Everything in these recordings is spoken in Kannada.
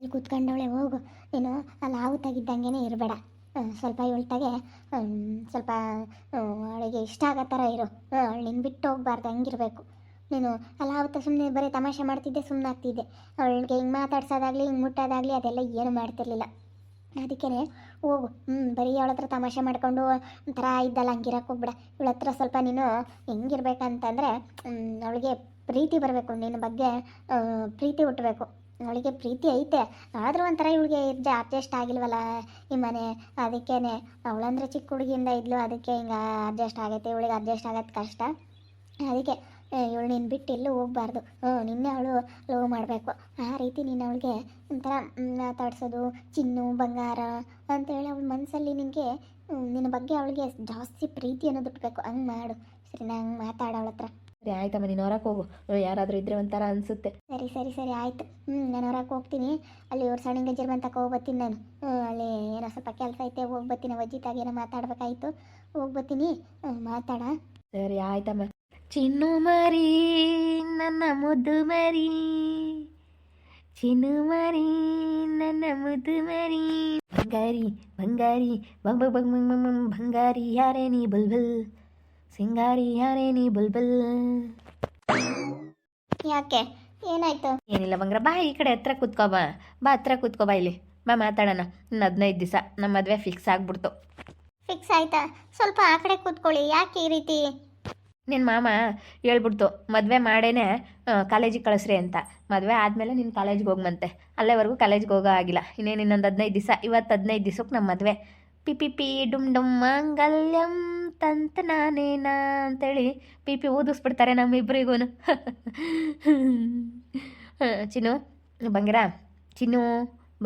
ಇಲ್ಲಿ ಕೂತ್ಕೊಂಡವಳೆ ಹೋಗು. ನೀನು ಅಲ್ಲಿ ಹಾವು ತೆಗಿದ್ದಂಗೆ ಇರಬೇಡ. ಸ್ವಲ್ಪ ಇವಳ್ತಾಗೆ ಸ್ವಲ್ಪ ಅವಳಿಗೆ ಇಷ್ಟ ಆಗೋ ಥರ ಇರು. ಅವಳು ನಿನ್ನ ಬಿಟ್ಟು ಹೋಗ್ಬಾರ್ದು, ಹಂಗಿರಬೇಕು ನೀನು. ಅಲ್ಲ ಆವತ್ತು ಸುಮ್ಮನೆ ಬರೀ ತಮಾಷೆ ಮಾಡ್ತಿದ್ದೆ, ಸುಮ್ಮನೆ ಆಗ್ತಿದ್ದೆ. ಅವಳಿಗೆ ಹಿಂಗೆ ಮಾತಾಡ್ಸೋದಾಗಲಿ ಹಿಂಗೆ ಮುಟ್ಟೋದಾಗಲಿ ಅದೆಲ್ಲ ಏನು ಮಾಡ್ತಿರ್ಲಿಲ್ಲ. ಅದಕ್ಕೇ ಹೋಗು. ಬರೀ ಅವಳ ಹತ್ರ ತಮಾಷೆ ಮಾಡ್ಕೊಂಡು ಒಂಥರ ಇದ್ದಲ್ಲ ಹಂಗಿರಕ್ಕೆ ಹೋಗ್ಬಿಡ. ಇವಳ ಹತ್ರ ಸ್ವಲ್ಪ ನೀನು ಹೆಂಗಿರ್ಬೇಕಂತಂದರೆ ಅವಳಿಗೆ ಪ್ರೀತಿ ಬರಬೇಕು, ನಿನ್ನ ಬಗ್ಗೆ ಪ್ರೀತಿ ಹುಟ್ಟಬೇಕು. ಅವಳಿಗೆ ಪ್ರೀತಿ ಐತೆ, ಆದರೂ ಒಂಥರ ಇವಳಿಗೆ ಅಡ್ಜಸ್ಟ್ ಆಗಿಲ್ವಲ್ಲ ಈ ಮನೆ. ಅದಕ್ಕೇ ಅವಳಂದ್ರೆ ಚಿಕ್ಕ ಹುಡುಗಿಯಿಂದ ಇದ್ಲು, ಅದಕ್ಕೆ ಹಿಂಗೆ ಅಡ್ಜಸ್ಟ್ ಆಗೈತೆ. ಇವಳಿಗೆ ಅಡ್ಜಸ್ಟ್ ಆಗೋದು ಕಷ್ಟ. ಅದಕ್ಕೆ ಇವಳು ನೀನು ಬಿಟ್ಟು ಎಲ್ಲೂ ಹೋಗ್ಬಾರ್ದು. ನಿನ್ನೆ ಅವಳು ಲವ್ ಮಾಡಬೇಕು. ಆ ರೀತಿ ನೀನು ಅವಳಿಗೆ ಒಂಥರ ಮಾತಾಡ್ಸೋದು, ಚಿನ್ನು ಬಂಗಾರ ಅಂತೇಳಿ ಅವಳ ಮನಸ್ಸಲ್ಲಿ ನಿನಗೆ ನಿನ್ನ ಬಗ್ಗೆ ಅವಳಿಗೆ ಜಾಸ್ತಿ ಪ್ರೀತಿ ಅನ್ನೋದು ಬಿಟ್ಬೇಕು. ಹಂಗೆ ಮಾಡು ಸರಿನಾ? ಹಂಗೆ ಮಾತಾಡು ಅವಳ ಹತ್ರ. ಸರಿ ಆಯ್ತಮ್ಮ, ನೀನು ಹೊರಕ್ಕೆ ಹೋಗು. ಯಾರಾದರೂ ಇದ್ರೆ ಒಂಥರ ಅನಿಸುತ್ತೆ. ಸರಿ ಸರಿ ಸರಿ ಆಯಿತು. ನಾನು ಹೊರಗೆ ಹೋಗ್ತೀನಿ. ಅಲ್ಲಿ ಅವ್ರು ಸಣ್ಣ ಗಜ್ಜರ್ ಹೋಗ್ಬತ್ತೀನಿ ನಾನು. ಅಲ್ಲಿ ಏನೋ ಸ್ವಲ್ಪ ಕೆಲಸ ಐತೆ, ಹೋಗ್ಬತ್ತೀನಿ. ವಜ್ಜಿತಾಗೇನೋ ಮಾತಾಡ್ಬೇಕಾಯ್ತು, ಹೋಗ್ಬತ್ತೀನಿ. ಮಾತಾಡ. ಸರಿ ಆಯ್ತಮ್ಮ. ಚಿನ್ನು ಮರಿ ನನ್ನ ಮುದ್ದು ಮರಿ, ಚಿನ್ನು ಮರಿ ನನ್ನ ಮುದ್ದು ಮರಿ, ಬಂಗಾರಿ ಬಂಗಾರಿ ಬಂಗ್ ಬಂಗ್ ಬಂಗ್ ಬಂಗ್ ಬಂಗ್ ಬಂಗ್ ಬಂಗಾರಿ ಯಾರೇ ನೀ ಬಲ್ಬಲ್, ಸಿಂಗಾರಿ ಯಾರೇ ನೀ ಬಲ್ಬಲ್. ಯಾಕೆ ಏನಾಯ್ತು? ಏನಿಲ್ಲ ಬಂಗಾರ, ಬಾ ಈ ಕಡೆ ಹತ್ರ ಕೂತ್ಕೋ. ಬಾ ಹತ್ರ ಕೂತ್ಕೋ, ಬಾ ಇಲ್ಲಿ ಬಾ ಮಾತಾಡೋಣ. ಇನ್ನು 15 ದಿವಸ ನಮ್ಮ ಮದುವೆ ಫಿಕ್ಸ್ ಆಗ್ಬಿಡ್ತು. ಫಿಕ್ಸ್ ಆಯ್ತಾ? ಸ್ವಲ್ಪ ಆ ಕಡೆ ಕೂತ್ಕೊಳ್ಳಿ. ಯಾಕೆ ಈ ರೀತಿ? ನಿನ್ನ ಮಾಮ ಹೇಳ್ಬಿಡ್ತು ಮದುವೆ ಮಾಡೇನೆ ಕಾಲೇಜಿಗೆ ಕಳಿಸ್ರಿ ಅಂತ. ಮದುವೆ ಆದಮೇಲೆ ನೀನು ಕಾಲೇಜ್ಗೆ ಹೋಗ್ಮಂತೆ. ಅಲ್ಲೇವರೆಗೂ ಕಾಲೇಜ್ಗೆ ಹೋಗೋ ಆಗಿಲ್ಲ. ಇನ್ನೇನು ಇನ್ನೊಂದು 15 ದಿವಸ. ಇವತ್ತು 15 ದಿವಸಕ್ಕೆ ನಮ್ಮ ಮದುವೆ. ಪಿ ಪಿ ಡುಮ್ ಡುಮ್ ಮಾಂಗಲ್ಯಂ ತಂತ ನಾನೇನಾ ಅಂತೇಳಿ ಪಿ ಊದಿಸ್ಬಿಡ್ತಾರೆ ನಮ್ಮಿಬ್ರಿಗೂ. ಚಿನ್ನು ಬಂಗಾರ, ಚಿನ್ನು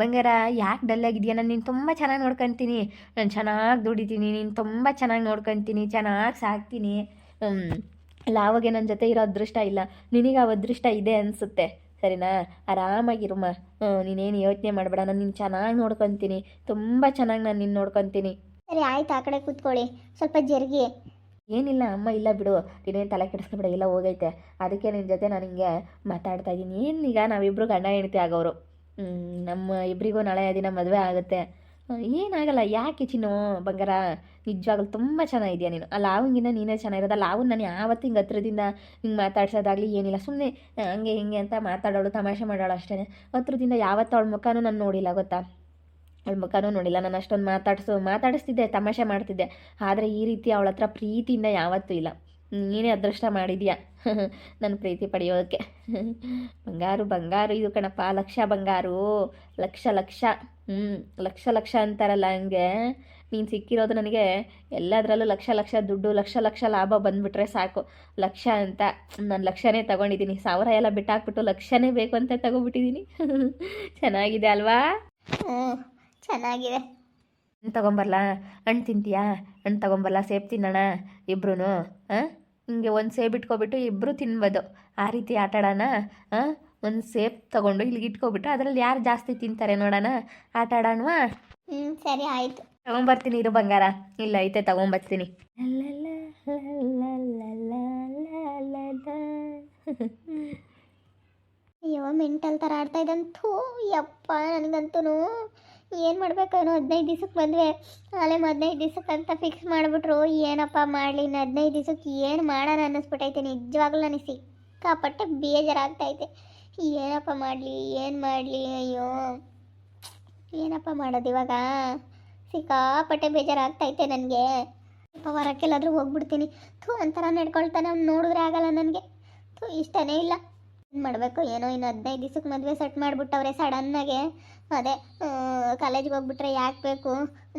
ಬಂಗಾರ, ಯಾಕೆ ಡಲ್ಲಾಗಿದೆಯಾ? ನಾನು ನೀನು ತುಂಬ ಚೆನ್ನಾಗಿ ನೋಡ್ಕೊತೀನಿ, ನಾನು ಚೆನ್ನಾಗಿ ದುಡಿತೀನಿ, ನೀನು ತುಂಬ ಚೆನ್ನಾಗಿ ನೋಡ್ಕೊತೀನಿ, ಚೆನ್ನಾಗಿ ಸಾಕ್ತೀನಿ. ಲಾವಗೆ ನನ್ನ ಜೊತೆ ಇರೋ ಅದೃಷ್ಟ ಇಲ್ಲ, ನಿನಗೆ ಆ ಅದೃಷ್ಟ ಇದೆ ಅನಿಸುತ್ತೆ. ಸರಿನಾ? ಆರಾಮಾಗಿರುಮ್ಮ. ನೀನೇನು ಯೋಚನೆ ಮಾಡಬೇಡ, ನಾನು ನಿನ್ನ ಚೆನ್ನಾಗಿ ನೋಡ್ಕೊತೀನಿ, ತುಂಬ ಚೆನ್ನಾಗಿ ನಾನು ನಿನ್ನ ನೋಡ್ಕೊತೀನಿ. ಸರಿ ಆಯ್ತು, ಆ ಕಡೆ ಕೂತ್ಕೊಳ್ಳಿ. ಸ್ವಲ್ಪ ಜರುಗಿ. ಏನಿಲ್ಲ ಅಮ್ಮ, ಇಲ್ಲ ಬಿಡು, ನೀನೇನು ತಲೆ ಕೆಡಿಸ್ಕೊಬೇಡ, ಎಲ್ಲ ಹೋಗೈತೆ. ಅದಕ್ಕೆ ನಿನ್ನ ಜೊತೆ ನಾನು ಹಿಂಗೆ ಮಾತಾಡ್ತಾ ಇದ್ದೀನಿ. ಏನೀಗ ನಾವಿಬ್ಬರು ಗಂಡ ಹೆಂಡತಿ ಆಗೋರು. ನಮ್ಮ ಇಬ್ಬರಿಗೂ ನಾಳೆ ದಿನ ಮದುವೆ ಆಗುತ್ತೆ. ಏನಾಗಲ್ಲ. ಯಾಕೆ ಚಿನ್ನು ಬಂಗಾರ, ನಿಜವಾಗ್ಲೂ ತುಂಬ ಚೆನ್ನಾಗಿದೆಯಾ ನೀನು. ಆ ಲಾವಂಗಿನ ನೀನೇ ಚೆನ್ನಾಗಿರೋದು. ಆ ಲಾವನ್ ನಾನು ಯಾವತ್ತು ಹಿಂಗೆ ಹತ್ರದಿಂದ ಹಿಂಗೆ ಮಾತಾಡ್ಸೋದಾಗಲಿ ಏನಿಲ್ಲ, ಸುಮ್ಮನೆ ಹಂಗೆ ಹಿಂಗೆ ಅಂತ ಮಾತಾಡೋಳು, ತಮಾಷೆ ಮಾಡೋಳು ಅಷ್ಟೇ. ಹತ್ರದಿಂದ ಯಾವತ್ತು ಅವಳ ಮುಖನೂ ನಾನು ನೋಡಿಲ್ಲ, ಗೊತ್ತಾ? ಅವಳ ಮುಖನೂ ನೋಡಿಲ್ಲ. ನಾನು ಅಷ್ಟೊಂದು ಮಾತಾಡಿಸ್ತಿದ್ದೆ, ತಮಾಷೆ ಮಾಡ್ತಿದ್ದೆ. ಆದರೆ ಈ ರೀತಿ ಅವಳ ಹತ್ರ ಪ್ರೀತಿಯಿಂದ ಯಾವತ್ತೂ ಇಲ್ಲ. ನೀನೇ ಅದೃಷ್ಟ ಮಾಡಿದ್ಯಾ ನನ್ನ ಪ್ರೀತಿ ಪಡೆಯೋದಕ್ಕೆ. ಬಂಗಾರು ಬಂಗಾರು ಇದು ಕಣಪ್ಪ, ಲಕ್ಷ ಬಂಗಾರು, ಲಕ್ಷ ಲಕ್ಷ. ಲಕ್ಷ ಲಕ್ಷ ಅಂತಾರಲ್ಲ, ಹಂಗೆ ನೀನು ಸಿಕ್ಕಿರೋದು ನನಗೆ ಎಲ್ಲದರಲ್ಲೂ ಲಕ್ಷ ಲಕ್ಷ ದುಡ್ಡು, ಲಕ್ಷ ಲಕ್ಷ ಲಾಭ ಬಂದುಬಿಟ್ರೆ ಸಾಕು. ಲಕ್ಷ ಅಂತ ನಾನು ಲಕ್ಷನೇ ತೊಗೊಂಡಿದ್ದೀನಿ. 1000 ಎಲ್ಲ ಬಿಟ್ಟಾಕ್ಬಿಟ್ಟು ಲಕ್ಷನೇ ಬೇಕು ಅಂತ ತೊಗೊಬಿಟ್ಟಿದ್ದೀನಿ. ಚೆನ್ನಾಗಿದೆ ಅಲ್ವಾ? ಚೆನ್ನಾಗಿದೆ. ಹಣ್ಣು ತೊಗೊಂಬರಲ್ಲ? ಹಣ್ಣು ತಿಂತೀಯಾ? ಹಣ್ಣು ತೊಗೊಂಬರಲ್ಲ? ಸೇಬು ತಿನ್ನೋಣ ಇಬ್ರು. ಹಿಂಗೆ ಒಂದು ಸೇಬು ಇಟ್ಕೊಬಿಟ್ಟು ಇಬ್ಬರು ತಿನ್ಬೋದು. ಆ ರೀತಿ ಆಟ ಆಡೋಣ. ಒಂದು ಸೇಬು ತೊಗೊಂಡು ಇಲ್ಲಿಗೆ ಇಟ್ಕೊಬಿಟ್ಟು ಅದರಲ್ಲಿ ಯಾರು ಜಾಸ್ತಿ ತಿಂತಾರೆ ನೋಡೋಣ, ಆಟ ಆಡೋಣವಾ? ಸರಿ ಆಯಿತು. ತೊಗೊಂಬರ್ತೀನಿ ಇರು ಬಂಗಾರ. ಇಲ್ಲ ಐತೆ, ತೊಗೊಂಬರ್ತೀನಿ. ಅಯ್ಯೋ, ಮೆಂಟಲ್ ಥರ ಆಡ್ತಾ ಇದ್ದಂತೂ ಯಪ್ಪ. ನನಗಂತೂ ಏನು ಮಾಡಬೇಕೇನೋ. 15 ದಿವಸಕ್ಕೆ ಮದುವೆ, ಅಲ್ಲೇ 15 ದಿವಸಕ್ಕೆ ಅಂತ ಫಿಕ್ಸ್ ಮಾಡಿಬಿಟ್ರು. ಏನಪ್ಪ ಮಾಡಲಿ? ಇನ್ನು 15 ದಿವಸಕ್ಕೆ ಏನು ಮಾಡೋಣ ಅನ್ನಿಸ್ಬಿಟ್ಟೈತೆ. ನಿಜವಾಗ್ಲೂ ನನಗೆ ಸಿಕ್ಕಾಪಟ್ಟೆ ಬೇಜಾರಾಗ್ತೈತೆ. ಏನಪ್ಪ ಮಾಡಲಿ, ಏನು ಮಾಡಲಿ? ಅಯ್ಯೋ, ಏನಪ್ಪ ಮಾಡೋದು ಇವಾಗ? ಸಿಕ್ಕಾಪಟ್ಟೆ ಬೇಜಾರಾಗ್ತೈತೆ ನನಗೆ. ಸ್ವಲ್ಪ ಹೊರಕ್ಕೆಲ್ಲಾದರೂ ಹೋಗ್ಬಿಡ್ತೀನಿ. ಒಂಥರ ನಡ್ಕೊಳ್ತಾನೆ, ಅವ್ನು ನೋಡಿದ್ರೆ ಆಗಲ್ಲ ನನಗೆ. ಇಷ್ಟನೇ ಇಲ್ಲ. ಏನು ಮಾಡಬೇಕು ಏನೋ. ಇನ್ನು 15 ದಿವಸಕ್ಕೆ ಮದುವೆ ಸೆಟ್ ಮಾಡಿಬಿಟ್ಟವ್ರೆ ಸಡನ್ನಾಗೆ. ಅದೇ ಕಾಲೇಜಿಗೆ ಹೋಗ್ಬಿಟ್ರೆ ಯಾಕೆ ಬೇಕು,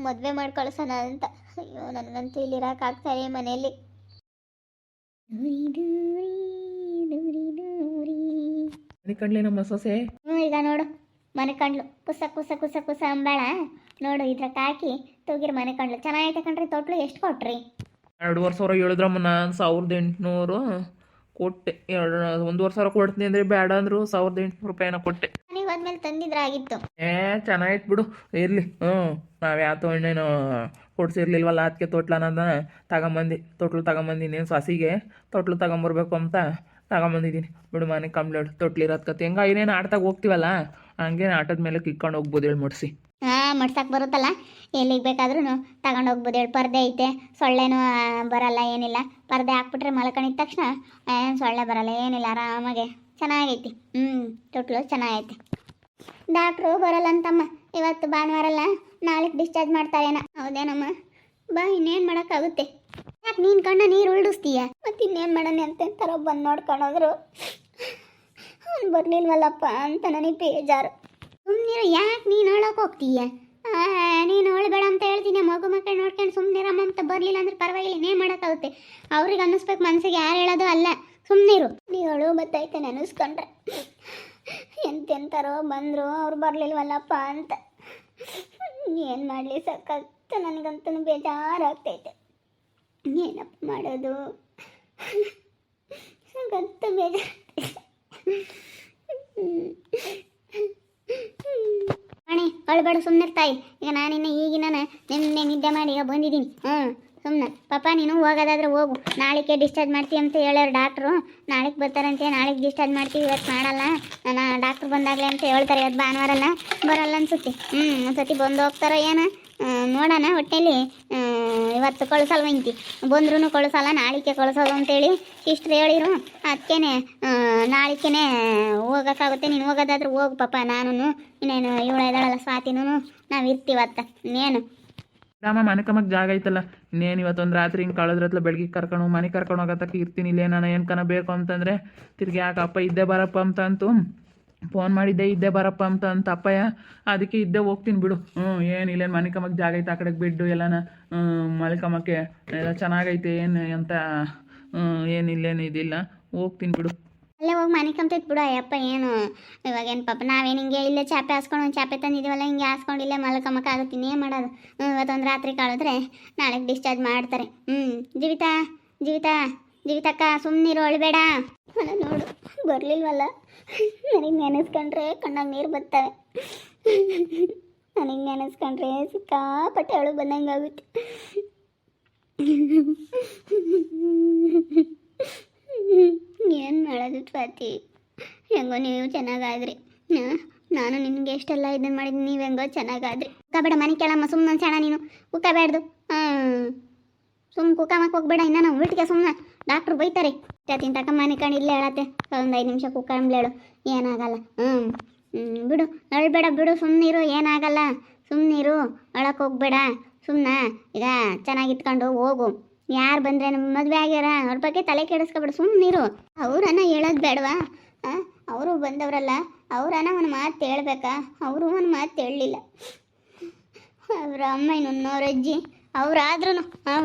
ಮದುವೆ ಮಾಡಿ ಕಳ್ಸೋಣ ಅಂತ. ಅಯ್ಯೋ, ನನಗಂತೂ ಇಲ್ಲಿರೋಕ್ಕಾಗ್ತಾರೆ ಮನೆಯಲ್ಲಿ. ನಮ್ಮ ಸೊಸೆ ಈಗ ನೋಡು, ಮನೆ ಕಂಡ್ಲು ಕುಸ ಕುಸ ಕುಸ ಕುಸ ಅಂಬಾಳ. ನೋಡು, ಇದ್ರಕ್ಕೆ ಹಾಕಿ ತೂಗಿರ್ ಮನೆ ಕಂಡ್ಲು. ಚೆನ್ನಾಗೈತೆ ಕಣ್ರಿ. ತೊಟ್ಲು ಎಷ್ಟು ಕೊಟ್ರಿ? 2,500 ಹೇಳಿದ್ರಮ್ಮ. ನಾನು 1800 ಕೊಟ್ಟೆ. 1,500 ಕೊಡ್ತೀನಿ ಅಂದರೆ ಬೇಡ ಅಂದರು. 1,800 ರೂಪಾಯಿನ ಕೊಟ್ಟೆ. ನೀವು ಹೋದ್ಮೇಲೆ ತಂದಿದ್ರಾಗಿತ್ತು. ಚೆನ್ನಾಗಿತ್ತು ಬಿಡು, ಇರಲಿ. ನಾವು ಯಾತೋ ಹಣ್ಣೇನು ಕೊಡ್ಸಿರ್ಲಿಲ್ವಲ್ಲ, ಅದಕ್ಕೆ ತೊಟ್ಲನ್ನ ತೊಟ್ಲು ತಗೊಂಬಂದಿನಿ. ಸೊಸಿಗೆ ತೊಟ್ಲು ತಗೊಂಬರ್ಬೇಕು ಅಂತ ತಗೊಂಬಂದಿದ್ದೀನಿ ಬಿಡು. ಮನೆ ಕಂಪ್ಲೇಟ್ ತೊಟ್ಲಿರೋದ್ ಕತೆ ಹೆಂಗ ಏನೇನು ಆಡ್ತಾಗ ಹೋಗ್ತೀವಲ್ಲ, ಹಂಗೆ ಆಟದ ಮೇಲೆ ಕಿಕ್ಕೊಂಡು ಹೋಗ್ಬೋದು ಹೇಳಿ ಮುಡ್ಸಿ. ಹಾಂ ಮಡ್ಸಕ್ಕೆ ಬರುತ್ತಲ್ಲ, ಎಲ್ಲಿಗೆ ಬೇಕಾದ್ರೂ ತಗೊಂಡು ಹೋಗ್ಬೋದು ಹೇಳಿ. ಪರ್ದೆ ಐತೆ, ಸೊಳ್ಳೆನೂ ಬರಲ್ಲ ಏನಿಲ್ಲ. ಪರ್ದೆ ಹಾಕ್ಬಿಟ್ರೆ ಮಲ್ಕೊಂಡಿದ ತಕ್ಷಣ ಏನು ಸೊಳ್ಳೆ ಬರಲ್ಲ ಏನಿಲ್ಲ, ಆರಾಮಾಗೆ ಚೆನ್ನಾಗೈತಿ. ತೊಟ್ಲು ಚೆನ್ನಾಗೈತಿ. ಡಾಕ್ಟ್ರು ಬರಲ್ಲ ಅಂತಮ್ಮ, ಇವತ್ತು ಭಾನುವಾರಲ್ಲ, ನಾಳೆಗೆ ಡಿಸ್ಚಾರ್ಜ್ ಮಾಡ್ತಾರೇನ. ಹೌದೇನಮ್ಮ? ಬಾ, ಇನ್ನೇನು ಮಾಡೋಕ್ಕಾಗುತ್ತೆ. ಯಾಕೆ ನೀನು ಕಣ್ಣ ನೀರು ಉಳ್ಡಿಸ್ತೀಯ? ಮತ್ತು ಇನ್ನೇನು ಮಾಡೋಣ ಅಂತ ಬಂದು ನೋಡ್ಕೊಂಡೋದ್ರು. ಅವ್ನು ಬರಲಿಲ್ವಲ್ಲಪ್ಪ ಅಂತ ನನಗೆ ಬೇಜಾರು. ಸುಮ್ಮನಿರು, ಯಾಕೆ ನೀನು ಹೇಳೋಕೆ ಹೋಗ್ತೀಯ? ನೀನು ಹೇಳಬೇಡ ಅಂತ ಹೇಳ್ತೀನಿ. ಮಗು ಮಕ್ಕಳು ನೋಡ್ಕೊಂಡು ಸುಮ್ಮನಿರಮ್ಮ ಅಂತ ಬರಲಿಲ್ಲ ಅಂದ್ರೆ ಪರವಾಗಿಲ್ಲ, ಇನ್ನೇನು ಮಾಡೋಕ್ಕಾಗುತ್ತೆ. ಅವ್ರಿಗೆ ಅನ್ನಿಸ್ಬೇಕು ಮನಸ್ಸಿಗೆ, ಯಾರು ಹೇಳೋದು ಅಲ್ಲ. ಸುಮ್ಮನಿರು. ನೀವು ಹೇಳು ಬತ್ತೈತೆ ನೆನೆಸ್ಕೊಂಡ್ರೆ. ಎಂತೆಂತಾರೋ ಬಂದರು, ಅವ್ರು ಬರಲಿಲ್ವಲ್ಲಪ್ಪ ಅಂತ. ಏನು ಮಾಡಲಿ ಸಕ್ಕತ್ತ, ನನಗಂತೂ ಬೇಜಾರಾಗ್ತೈತೆ. ಏನಪ್ಪ ಮಾಡೋದು, ಸಕ್ಕತ್ತ ಬೇಜಾರಾಗ್ತೈತೆ. ಅಣಿ ಅಳ್ಬೇಡ, ಸುಮ್ಮನಿರ್ತಾಯಿ. ಈಗ ನಾನಿನ್ನ ಈಗಿನ ನಿನ್ನೆ ನಿದ್ದೆ ಮಾಡಿ ಈಗ ಬಂದಿದ್ದೀನಿ. ಸುಮ್ಮನೆ ಪಾಪ, ನೀನು ಹೋಗೋದಾದ್ರೆ ಹೋಗು. ನಾಳೆಗೆ ಡಿಸ್ಚಾರ್ಜ್ ಮಾಡ್ತೀವಿ ಅಂತ ಹೇಳ್ಯಾರ ಡಾಕ್ಟ್ರು. ನಾಳೆಗೆ ಬರ್ತಾರಂತೆ, ನಾಳೆಗೆ ಡಿಸ್ಚಾರ್ಜ್ ಮಾಡ್ತೀವಿ, ಇವತ್ತು ಮಾಡಲ್ಲ, ಡಾಕ್ಟ್ರು ಬಂದಾಗಲೇ ಅಂತ ಹೇಳ್ತಾರೆ. ಇವತ್ತು ಭಾನುವಾರಲ್ಲ, ಬರಲ್ಲ ಅನ್ಸುತ್ತೆ. ಒಂದ್ಸತಿ ಬಂದು ಹೋಗ್ತಾರೋ ಏನೋ, ನೋಡೋಣ. ಒಟ್ಟಲ್ಲಿ ಇವತ್ತು ಕಳಿಸಲ್ವಂತಿ, ಬಂದ್ರೂ ಕಳಿಸಲ್ಲ, ನಾಳಿಕೆ ಕಳಿಸೋದು ಅಂತೇಳಿ ಇಷ್ಟು ಹೇಳಿರು. ಅದಕ್ಕೇ ನಾಳಿಕೆ ಹೋಗೋಕ್ಕಾಗುತ್ತೆ. ನೀನು ಹೋಗೋದಾದ್ರೆ ಹೋಗು ಪಾಪ. ನಾನು ಇನ್ನೇನು ಇವಳು ಇದ್ದಾಳಲ್ಲ ಸ್ವಾತಿನೂ, ನಾವು ಇರ್ತೀವತ್ತ. ಇನ್ನೇನು ರಾಮ ಮನೆ ಕಮ್ಮಕ್ಕೆ ಜಾಗ ಐತಲ್ಲ, ಇನ್ನೇನು ಇವತ್ತೊಂದು ರಾತ್ರಿ ಹಿಂಗೆ ಕಳೆದ್ರತ್ಲ ಬೆಳಗ್ಗೆ ಮನೆ ಕರ್ಕೊಂಡು ಹೋಗೋತಕ್ಕೆ ಇರ್ತೀನಿ. ಇಲ್ಲೇ ನಾನು ಏನಕನ ಬೇಕು ಅಂತಂದರೆ ತಿರ್ಗಿ ಯಾಕಪ್ಪ ಇದ್ದೇ ಬರಪ್ಪ ಅಂತಂತು ಫೋನ್ ಮಾಡಿದ್ದೆ, ಇದ್ದೇ ಬರಪ್ಪ ಅಂತ ಅಪ್ಪಯ್ಯ. ಅದಕ್ಕೆ ಇದ್ದೇ ಹೋಗ್ತೀನಿ ಬಿಡು. ಏನಿಲ್ಲ, ಮನೆ ಕಮ್ಮಕ್ಕೆ ಜಾಗ ಐತೆ, ಆ ಕಡೆಗೆ ಬಿಡ್ಡು ಎಲ್ಲನ ಮಲ್ಕಮ್ಮಕ್ಕೆ ಎಲ್ಲ ಚೆನ್ನಾಗೈತೆ. ಏನು ಅಂತ ಏನಿಲ್ಲೇನು ಇದಿಲ್ಲ, ಹೋಗ್ತೀನಿ ಬಿಡು. ಅಲ್ಲೇ ಹೋಗಿ ಮನೆ ಕಂತೈತೆ ಬಿಡು. ಅಯ್ಯಪ್ಪ ಏನು ಇವಾಗೇನು ಪಾಪ, ನಾವೇನು ಹಿಂಗೆ ಇಲ್ಲೇ ಚಾಪೆ ಹಾಸ್ಕೊಂಡು ಒಂದು ಚಾಪೆ ತಂದಿದ್ದೀವಲ್ಲ, ಹಿಂಗೆ ಹಾಸ್ಕೊಂಡು ಇಲ್ಲೇ ಮಲ್ಕಮ್ಮಕ್ಕಾಗುತ್ತೆ. ಇನ್ನೇನು ಮಾಡೋದು? ಇವತ್ತೊಂದು ರಾತ್ರಿ ಕಳೆದ್ರೆ ನಾಳೆಗೆ ಡಿಸ್ಚಾರ್ಜ್ ಮಾಡ್ತಾರೆ. ಜೀವಿತಕ್ಕ ಸುಮ್ಮನಿರು, ಅಳಬೇಡ. ಅಲ್ಲ ನೋಡು, ಬರಲಿಲ್ವಲ್ಲ, ನನಗೆ ನೆನೆಸ್ಕೊಂಡ್ರೆ ಕಣ್ಣಾಗ ನೀರು ಬರ್ತವೆ. ನನಗೆ ನೆನೆಸ್ಕೊಂಡ್ರೆ ಸಿಕ್ಕಾಪಟ್ಟೆ ಅಳು ಬಂದಂಗೆ ಆಗುತ್ತೆ. ಏನು ಮಾಡೋದು ಸ್ವಾತಿ? ಹೆಂಗೋ ನೀವು ಚೆನ್ನಾಗಾದ್ರಿ. ನಾನು ನಿನಗೆ ಎಷ್ಟೆಲ್ಲ ಇದನ್ನು ಮಾಡಿದ್ದೀನಿ, ನೀವು ಹೆಂಗೋ ಚೆನ್ನಾಗಾದ್ರಿ. ಬೇಡ ಮನೆ ಕೇಳಮ್ಮ, ಸುಮ್ಮನೆ ಸಣ್ಣ ನೀನು ಕುಕ್ಕಬೇಡ್ದು. ಸುಮ್ಮನೆ ಕುಕ್ಕಮ್ಮಕ್ಕೆ ಹೋಗ್ಬೇಡ. ಇನ್ನು ನಾವು ಉಲ್ಟಿಗೆ ಸುಮ್ಮನೆ ಡಾಕ್ಟ್ರು ಬೈತಾರೆ. ತಿಂತಕ್ಕ ಮನೆ ಕಂಡು ಇಲ್ಲೇ ಹೇಳತ್ತೆ, ಒಂದು 5 ನಿಮಿಷ ಕುಕ್ಕಂಬ್ಲೇಳು, ಏನಾಗಲ್ಲ. ಬಿಡು, ಅಳ್ಬೇಡ ಬಿಡು, ಸುಮ್ಮನಿರು, ಏನಾಗಲ್ಲ. ಸುಮ್ಮನಿರು, ಅಳಕ್ಕೆ ಹೋಗ್ಬೇಡ. ಸುಮ್ಮನೆ ಈಗ ಚೆನ್ನಾಗಿ ಇಟ್ಕೊಂಡು ಹೋಗು. ಯಾರು ಬಂದರೆ ನಮ್ಮ ಮದುವೆ ಆಗ್ಯಾರ, ಅವ್ರ ಬಗ್ಗೆ ತಲೆ ಕೆಡಿಸ್ಕೊಬೇಡ, ಸುಮ್ಮನಿರು. ಅವರನ್ನ ಹೇಳೋದು ಬೇಡವಾ? ಅವರು ಬಂದವರಲ್ಲ, ಅವರನ್ನ ಒಂದು ಮಾತು ಹೇಳ್ಬೇಕಾ? ಅವರು ಒಂದು ಮಾತು ಹೇಳಲಿಲ್ಲ. ಅವರ ಅಮ್ಮ ಇನ್ನೊಂದವ್ರ ಅಜ್ಜಿ ಅವರಾದ್ರೂ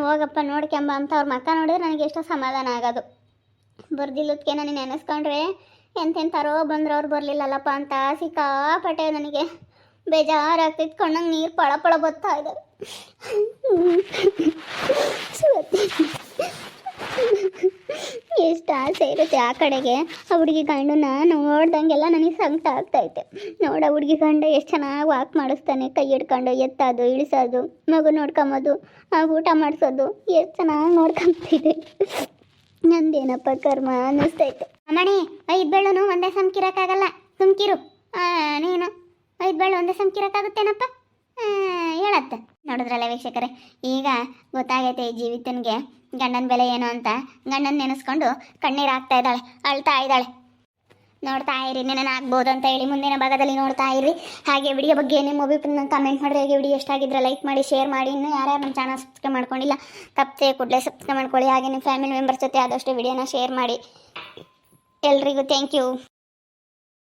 ಹೋಗಪ್ಪ ನೋಡ್ಕೊಂಬ ಅಂತ ಅವ್ರ ಮಕ್ಕ ನೋಡಿದ್ರೆ ನನಗೆ ಎಷ್ಟೋ ಸಮಾಧಾನ ಆಗೋದು. ಬರ್ದಿಲ್ಲದಕ್ಕೆ ನನಗೆ ನೆನೆಸ್ಕೊಂಡ್ರೆ ಎಂತೆಂತಾರೋ ಬಂದ್ರೆ ಅವ್ರು ಬರಲಿಲ್ಲಲ್ಲಪ್ಪ ಅಂತ ಸಿಕ್ಕಾಪಟ್ಟೆ ನನಗೆ ಬೇಜಾರಾಗ್ತೈತೆ. ಕಣ್ಣಂಗೆ ನೀರು ಪಳ ಪಳ ಬರ್ತಾ ಇದ್ದಾವೆ. ಎಷ್ಟು ಆಸೆ ಇರುತ್ತೆ ಆ ಕಡೆಗೆ. ಆ ಹುಡುಗಿ ಗಂಡನ್ನ ನೋಡ್ದಂಗೆಲ್ಲ ನನಗೆ ಸಂಕಟ ಆಗ್ತೈತೆ. ನೋಡ, ಹುಡುಗಿ ಗಂಡ ಎಷ್ಟು ಚೆನ್ನಾಗಿ ವಾಕ್ ಮಾಡಿಸ್ತಾನೆ, ಕೈ ಹಿಡ್ಕೊಂಡು ಎತ್ತೋದು ಇಳಿಸೋದು, ಮಗು ನೋಡ್ಕೊಂಬೋದು, ಊಟ ಮಾಡಿಸೋದು, ಎಷ್ಟು ಚೆನ್ನಾಗಿ ನೋಡ್ಕೊಂತಿದೆ. ನಂದೇನಪ್ಪ ಕರ್ಮ ಅನ್ನಿಸ್ತೈತೆ. ಅಮ್ಮಣಿ, 5 ಬೆಳ್ಳನು ಒಂದೇ ಸಮಕಿರೋಕ್ಕಾಗಲ್ಲ, ಸುಮ್ಕಿರು. ನೀನು 5 ಬೆಳ್ಳು ಒಂದೇ ಸಮಕಿರೋಕ್ಕಾಗುತ್ತೇನಪ್ಪ? ಹೇಳತ್ತೆ. ನೋಡಿದ್ರಲ್ಲ ವೀಕ್ಷಕರೇ, ಈಗ ಗೊತ್ತಾಗೈತೆ ಈ ಜೀವಿತನಿಗೆ ಗಂಡನ ಬೆಲೆ ಏನು ಅಂತ. ಗಂಡನ ನೆನೆಸ್ಕೊಂಡು ಕಣ್ಣೀರು ಹಾಕ್ತಾ ಇದ್ದಾಳೆ, ಅಳ್ತಾ ಇದ್ದಾಳೆ. ನೋಡ್ತಾ ಇರಿ, ನೆನೆ ಆಗ್ಬೋದು ಅಂತ ಹೇಳಿ ಮುಂದಿನ ಭಾಗದಲ್ಲಿ ನೋಡ್ತಾ ಇರಿ. ಹಾಗೆ ವಿಡಿಯೋ ಬಗ್ಗೆ ನಿಮ್ಮ ಅಭಿಪ್ರಾಯ ಕಮೆಂಟ್ ಮಾಡಿರಿ. ಹಾಗೆ ವಿಡಿಯೋ ಎಷ್ಟಾಗಿದ್ರೆ ಲೈಕ್ ಮಾಡಿ, ಶೇರ್ ಮಾಡಿ. ಇನ್ನೂ ಯಾರ್ಯಾರು ನಮ್ಮ ಚಾನಲ್ ಸಬ್ಸ್ಕ್ರೈಬ್ ಮಾಡ್ಕೊಂಡಿಲ್ಲ, ತಪ್ಪದೆ ಕೂಡಲೇ ಸಬ್ಸ್ಕ್ರೈಬ್ ಮಾಡ್ಕೊಳ್ಳಿ. ಹಾಗೆ ನಿಮ್ಮ ಫ್ಯಾಮಿಲಿ ಮೆಂಬರ್ಸ್ ಜೊತೆ ಆದಷ್ಟು ವಿಡಿಯೋನ ಶೇರ್ ಮಾಡಿ. ಎಲ್ರಿಗೂ ಥ್ಯಾಂಕ್ ಯು.